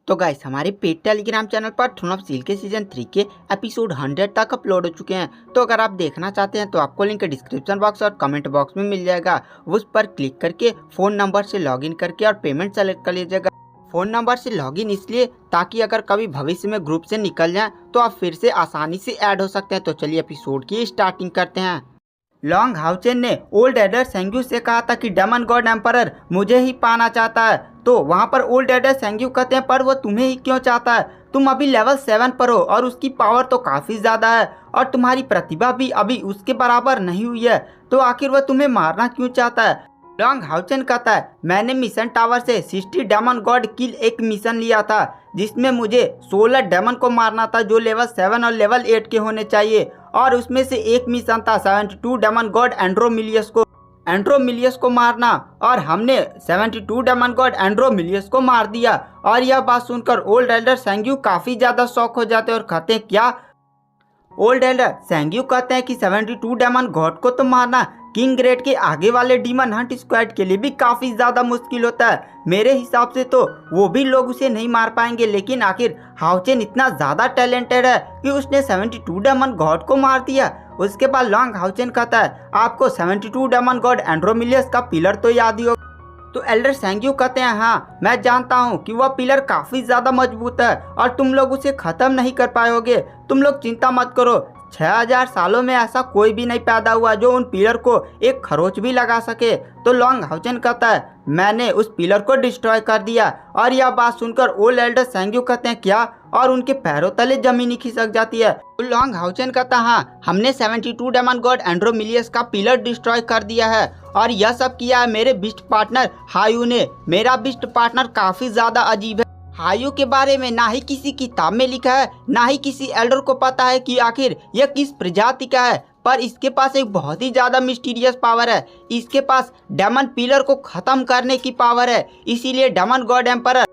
तो गाइस हमारे paid Telegram channel पर थ्रोन ऑफ स्टील के सीजन 3 के एपिसोड 100 तक अपलोड हो चुके हैं। तो अगर आप देखना चाहते हैं तो आपको लिंक डिस्क्रिप्शन बॉक्स और कमेंट बॉक्स में मिल जाएगा। उस पर क्लिक करके फ़ोन नंबर से लॉगिन करके और पेमेंट सेलेक्ट कर लीजिएगा। फ़ोन नंबर से लॉगिन इसलिए ताकि अगर कभी भविष्य में ग्रुप से निकल जाएं तो आप फिर से आसानी से ऐड हो सकते हैं। तो चलिए एपिसोड की स्टार्टिंग करते हैं। लॉन्ग हाउचेन ने ओल्ड एडर सेंग्यू से कहा था कि डेमन गॉड एम्परर मुझे ही पाना चाहता है। तो वहाँ पर ओल्ड एडर सेंग्यू कहते हैं पर वो तुम्हें ही क्यों चाहता है? तुम अभी लेवल 7 पर हो और उसकी पावर तो काफ़ी ज़्यादा है और तुम्हारी प्रतिभा भी अभी उसके बराबर नहीं हुई है, तो आखिर वह तुम्हें मारना क्यों चाहता है? लॉन्ग हाउचेन कहता है मैंने मिशन टावर से 60 डेमन गॉड किल एक मिशन लिया था जिसमें मुझे 16 डेमन को मारना था जो लेवल 7 और लेवल 8 के होने चाहिए, और उसमें से एक मिशन था 72 डेमन गॉड एंड्रोमिलियस को मारना, और हमने 72 डेमन गॉड एंड्रोमिलियस को मार दिया। और यह बात सुनकर ओल्ड एल्डर सेंग्यू काफ़ी ज़्यादा शॉक हो जाते हैं और कहते हैं क्या? ओल्ड एल्डर सेंग्यू कहते हैं कि 72 डेमन गॉड को तो मारना किंग ग्रेट के आगे वाले डीमन हंट स्क्वाड के लिए भी काफ़ी ज़्यादा मुश्किल होता है। मेरे हिसाब से तो वो भी लोग उसे नहीं मार पाएंगे, लेकिन आखिर हाउचेन इतना ज़्यादा टैलेंटेड है कि उसने 72 डेमन गॉड को मार दिया। उसके बाद लॉन्ग हाउचेन कहता है आपको 72 डेमन गॉड एंड्रोमिलियस का पिलर तो याद ही होगा। तो एल्डर सेंग्यू कहते हैं हाँ मैं जानता हूँ कि वह पिलर काफ़ी ज़्यादा मजबूत है और तुम लोग उसे ख़त्म नहीं कर पाओगे। तुम लोग चिंता मत करो, 6000 सालों में ऐसा कोई भी नहीं पैदा हुआ जो उन पिलर को एक खरोच भी लगा सके। तो लॉन्ग हाउचेन कहता है मैंने उस पिलर को डिस्ट्रॉय कर दिया। और यह बात सुनकर ओल्ड एल्डर सेंग्यू कहते हैं क्या? और उनके पैरों तले जमीन ही खिसक जाती है। तो लॉन्ग हाउचेन कहता है हाँ हमने 72 डेमन गॉड एंड्रोमिलियस का पिलर डिस्ट्रॉय कर दिया है, और यह सब किया है मेरे बिस्ट पार्टनर हायू ने। मेरा बिस्ट पार्टनर काफ़ी ज़्यादा अजीब है। हायू के बारे में ना ही किसी किताब में लिखा है ना ही किसी एल्डर को पता है कि आखिर यह किस प्रजाति का है, पर इसके पास एक बहुत ही ज़्यादा मिस्टीरियस पावर है। इसके पास डेमन पिलर को ख़त्म करने की पावर है, इसीलिए डेमन गॉड एम्परर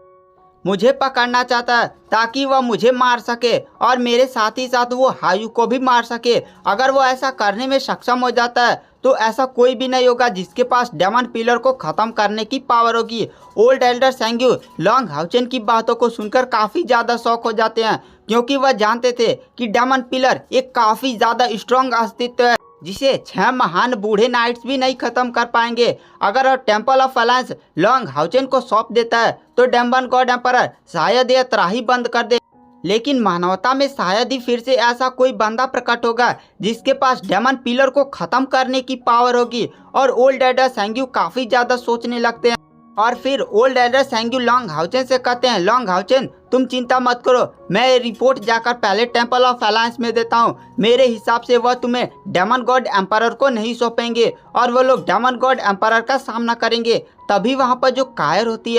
मुझे पकड़ना चाहता है ताकि वह मुझे मार सके और मेरे साथ ही साथ वो हायू को भी मार सके। अगर वो ऐसा करने में सक्षम हो जाता है तो ऐसा कोई भी नहीं होगा जिसके पास डेमन पिलर को ख़त्म करने की पावर होगी। ओल्ड एल्डर सेंग्यू लॉन्ग हाउचेन की बातों को सुनकर काफ़ी ज़्यादा शौक हो जाते हैं, क्योंकि वह जानते थे कि डेमन पिलर एक काफ़ी ज़्यादा स्ट्रॉन्ग अस्तित्व है जिसे 6 महान बूढ़े नाइट्स भी नहीं खत्म कर पाएंगे। अगर temple of alliance long Haochen को सौंप देता है तो डेमन गॉड एम्परर शायद यह त्राही बंद कर दे, लेकिन मानवता में शायद ही फिर से ऐसा कोई बंदा प्रकट होगा जिसके पास डेमन पिलर को ख़त्म करने की पावर होगी। और ओल्ड एल्डर सेंग्यू काफ़ी ज़्यादा सोचने लगते हैं। और फिर ओल्ड एल्डर सेंग्यू लॉन्ग हाउचेन से कहते हैं लॉन्ग हाउचेन तुम चिंता मत करो, मैं रिपोर्ट जाकर पहले टेम्पल ऑफ अलायंस में देता हूँ। मेरे हिसाब से वह तुम्हें डेमन गॉड एम्परर को नहीं सौंपेंगे और वो लोग डेमन गॉड एम्परर का सामना करेंगे। तभी वहाँ पर जो कायर होती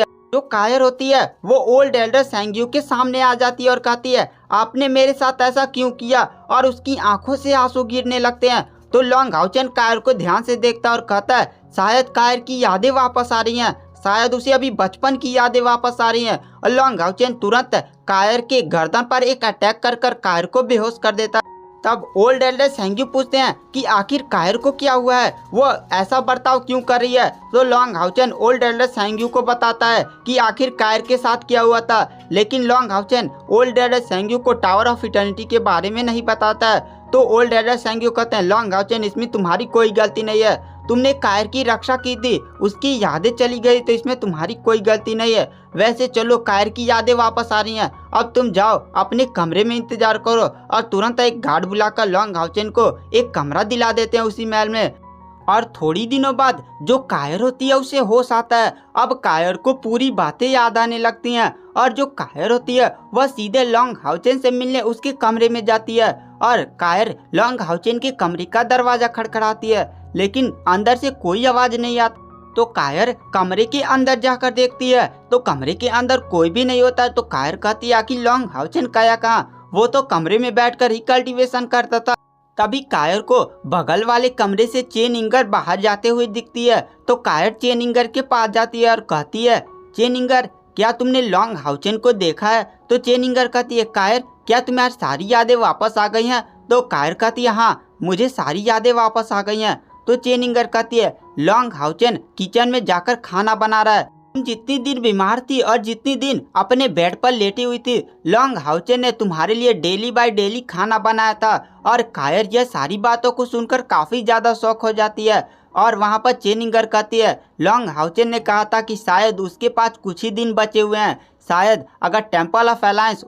है वो ओल्ड एल्डर सेंग्यू के सामने आ जाती है और कहती है आपने मेरे साथ ऐसा क्यों किया, और उसकी आंखों से आंसू गिरने लगते हैं। तो लॉन्ग हाउचेन कायर को ध्यान से देखता है और कहता है शायद कायर की यादें वापस आ रही हैं, शायद उसे अभी बचपन की यादें वापस आ रही हैं। और लॉन्ग हाउचेन तुरंत कायर के गर्दन पर एक अटैक कर कायर को बेहोश कर देता है। तब ओल्ड एल्डर सेंग्यू पूछते हैं कि आखिर कायर को क्या हुआ है, वो ऐसा बर्ताव क्यों कर रही है? तो लॉन्ग हाउचेन ओल्ड एल्डर सेंग्यू को बताता है कि आखिर कायर के साथ क्या हुआ था, लेकिन लॉन्ग हाउचेन ओल्ड एल्डर सेंग्यू को टावर ऑफ इटर्निटी के बारे में नहीं बताता है। तो ओल्ड एल्डर सेंग्यू कहते हैं लॉन्ग हाउचेन इसमें तुम्हारी कोई गलती नहीं है, तुमने कायर की रक्षा की थी, उसकी यादें चली गई तो इसमें तुम्हारी कोई गलती नहीं है। वैसे चलो कायर की यादें वापस आ रही हैं, अब तुम जाओ अपने कमरे में इंतजार करो। और तुरंत एक गार्ड बुलाकर लॉन्ग हाउचेन को एक कमरा दिला देते हैं उसी महल में। और थोड़ी दिनों बाद जो कायर होती है उसे होश आता है। अब कायर को पूरी बातें याद आने लगती हैं, और जो कायर होती है वह सीधे लॉन्ग हाउचेन से मिलने उसके कमरे में जाती है। और कायर लॉन्ग हाउचेन के कमरे का दरवाजा खड़खड़ाती है, लेकिन अंदर से कोई आवाज नहीं आती। तो कायर कमरे के अंदर जाकर देखती है तो कमरे के अंदर कोई भी नहीं होता। तो कायर कहती है कि लॉन्ग हाउचेन काया कहाँ, वो तो कमरे में बैठकर ही कल्टीवेशन करता था। तभी कायर को बगल वाले कमरे से चेन इंगर बाहर जाते हुए दिखती है। तो कायर चेन इंगर के पास जाती है और कहती है चेन इंगर क्या तुमने लॉन्ग हाउचेन को देखा है? तो चेन इंगर कहती है कायर क्या तुम्हारी सारी यादें वापस आ गई हैं? तो कायर कहती है हाँ मुझे सारी यादें वापस आ गई हैं। तो चेन इंगर कहती है लॉन्ग हाउचेन किचन में जाकर खाना बना रहा है, तुम जितनी दिन बीमार थी और जितनी दिन अपने बेड पर लेटी हुई थी, लॉन्ग हाउचेन ने तुम्हारे लिए डेली बाय डेली खाना बनाया था। और कायर यह सारी बातों को सुनकर काफी ज्यादा शौक हो जाती है और वहां पर चेनिंगर कहती है लॉन्ग हाउचेन ने कहा था कि शायद उसके पास कुछ ही दिन बचे हुए हैं, शायद अगर temple of alliance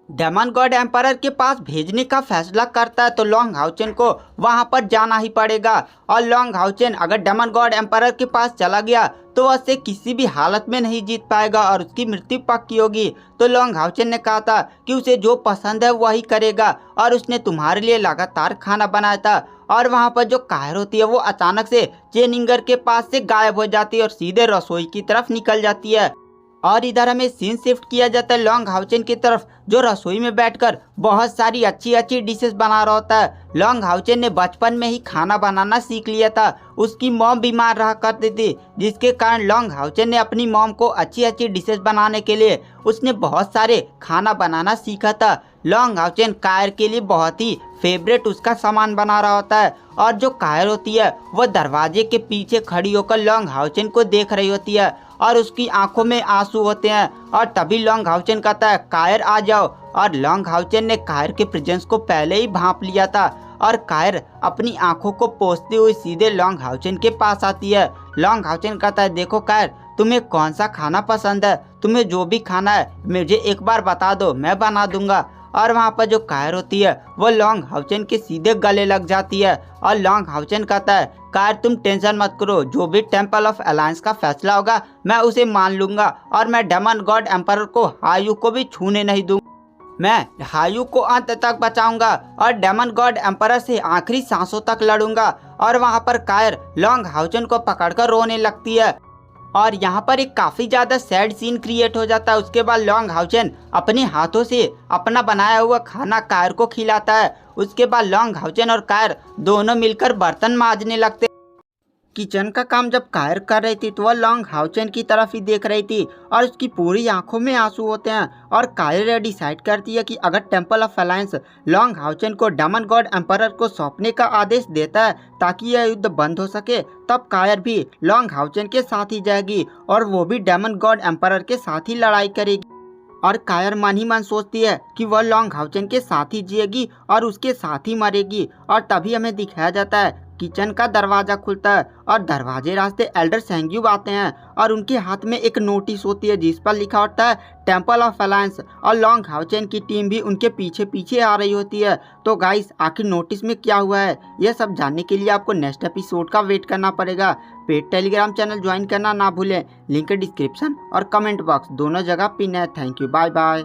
demon god empire के पास भेजने का फैसला करता है तो लॉन्ग हाउचेन को वहां पर जाना ही पड़ेगा। और लॉन्ग हाउचेन अगर डेमन गॉड एम्पायर के पास चला गया तो वह उसे किसी भी हालत में नहीं जीत पाएगा और उसकी मृत्यु पक्की होगी। तो लॉन्ग हाउचेन ने कहा था कि उसे जो पसंद है वही करेगा और उसने तुम्हारे लिए लगातार खाना बनाया था। और वहां पर जो कायर होती है वो अचानक से चेनिंगर के पास से गायब हो जाती है और सीधे रसोई की तरफ निकल जाती है। और इधर हमें सीन शिफ्ट किया जाता है लॉन्ग हाउचेन की तरफ, जो रसोई में बैठकर बहुत सारी अच्छी अच्छी डिशेस बना रहा होता है। लॉन्ग हाउचेन ने बचपन में ही खाना बनाना सीख लिया था, उसकी मॉम बीमार रहा करती थी, जिसके कारण लॉन्ग हाउचेन ने अपनी मॉम को अच्छी अच्छी डिशेस बनाने के लिए उसने बहुत सारे खाना बनाना सीखा था। लॉन्ग हाउचेन कायर के लिए बहुत ही फेवरेट उसका सामान बना रहा होता है और जो कायर होती है वह दरवाजे के पीछे खड़ी होकर लॉन्ग हाउचेन को देख रही होती है और उसकी आंखों में आंसू होते हैं। और तभी लॉन्ग हाउचेन कहता है कायर आ जाओ। और लॉन्ग हाउचेन ने कायर के प्रेजेंस को पहले ही भांप लिया था और कायर अपनी आंखों को पोंछते हुए सीधे लॉन्ग हाउचेन के पास आती है। लॉन्ग हाउचेन कहता है देखो कायर, तुम्हें कौन सा खाना पसंद है, तुम्हें जो भी खाना है मुझे एक बार बता दो, मैं बना दूंगा। और वहाँ पर जो कायर होती है वो लॉन्ग हाउचेन के सीधे गले लग जाती है और लॉन्ग हाउचेन कहता है कायर तुम टेंशन मत करो, जो भी टेम्पल ऑफ अलायंस का फैसला होगा मैं उसे मान लूंगा और मैं डेमन गॉड एम्पायर को हायू को भी छूने नहीं दूंगा। मैं हायू को अंत तक बचाऊंगा और डेमन गॉड एम्पायर से आखिरी सांसों तक लड़ूंगा। और वहाँ पर कायर लॉन्ग हाउचेन को पकड़कर रोने लगती है और यहाँ पर एक काफी ज्यादा सैड सीन क्रिएट हो जाता है। उसके बाद लॉन्ग हाउचेन अपने हाथों से अपना बनाया हुआ खाना कायर को खिलाता है। उसके बाद लॉन्ग हाउचेन और कायर दोनों मिलकर बर्तन मांजने लगते। किचन का काम जब कायर कर रही थी तो वह लॉन्ग हाउचेन की तरफ ही देख रही थी और उसकी पूरी आंखों में आंसू होते हैं। और कायर डिसाइड करती है कि अगर temple of alliance long Haochen को डेमन गॉड एम्पायर को सौंपने का आदेश देता है ताकि यह युद्ध बंद हो सके, तब कायर भी लॉन्ग हाउचेन के साथ ही जाएगी और वो भी डेमन गॉड एम्पायर के साथ ही लड़ाई करेगी। और कायर मन ही मन सोचती है कि वह लॉन्ग हाउचेन के साथ ही जिएगी और उसके साथ ही मरेगी। और तभी हमें दिखाया जाता है किचन का दरवाजा खुलता है और दरवाजे रास्ते एल्डर सेंग्यूब आते हैं और उनके हाथ में एक नोटिस होती है जिस पर लिखा होता है टेम्पल ऑफ अलायंस। और लॉन्ग हाउचेन की टीम भी उनके पीछे पीछे आ रही होती है। तो गाइस आखिर नोटिस में क्या हुआ है यह सब जानने के लिए आपको नेक्स्ट एपिसोड का वेट करना पड़ेगा। पेड टेलीग्राम चैनल ज्वाइन करना ना भूलें, लिंक डिस्क्रिप्शन और कमेंट बॉक्स दोनों जगह पिन है। Thank you, bye bye.